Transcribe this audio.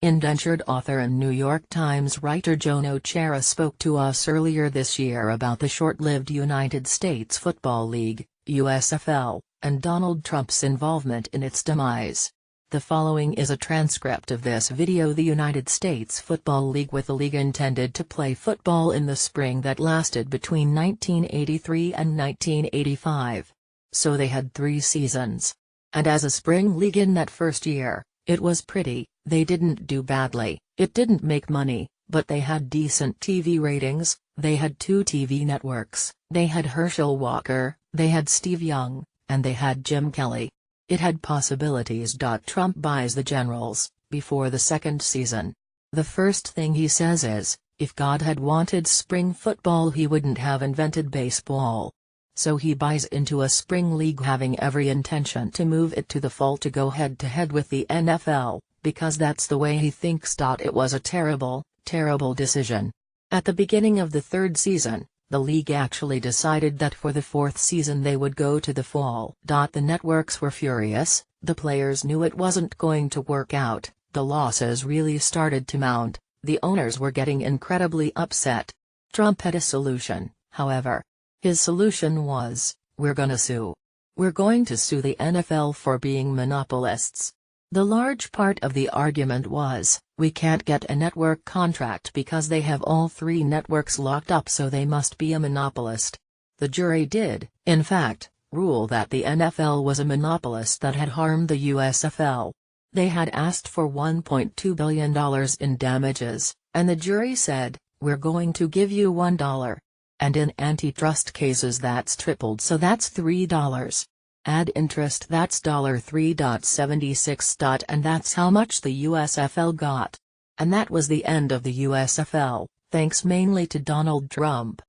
Indentured author and New York Times writer Joan O'Chara spoke to us earlier this year about the short-lived United States Football League, USFL, and Donald Trump's involvement in its demise. The following is a transcript of this video. The United States Football League with the league intended to play football in the spring that lasted between 1983 and 1985. So they had 3 seasons. And as a spring league in that first year, it was pretty. They didn't do badly, it didn't make money, but they had decent TV ratings, they had 2 TV networks, they had Herschel Walker, they had Steve Young, and they had Jim Kelly. It had possibilities. Trump buys the Generals, before the second season. The first thing he says is, if God had wanted spring football he wouldn't have invented baseball. So he buys into a spring league having every intention to move it to the fall to go head-to-head with the NFL, because that's the way he thinks. It was a terrible, terrible decision. At the beginning of the 3rd season, the league actually decided that for the 4th season they would go to the fall. The networks were furious, the players knew it wasn't going to work out, the losses really started to mount, the owners were getting incredibly upset. Trump had a solution, however. His solution was, we're gonna sue. We're going to sue the NFL for being monopolists. The large part of the argument was, we can't get a network contract because they have all 3 networks locked up, so they must be a monopolist. The jury did, in fact, rule that the NFL was a monopolist that had harmed the USFL. They had asked for $1.2 billion in damages, and the jury said, we're going to give you $1. And in antitrust cases that's tripled, so that's $3. Add interest, that's $3.76. And that's how much the USFL got. And that was the end of the USFL, thanks mainly to Donald Trump.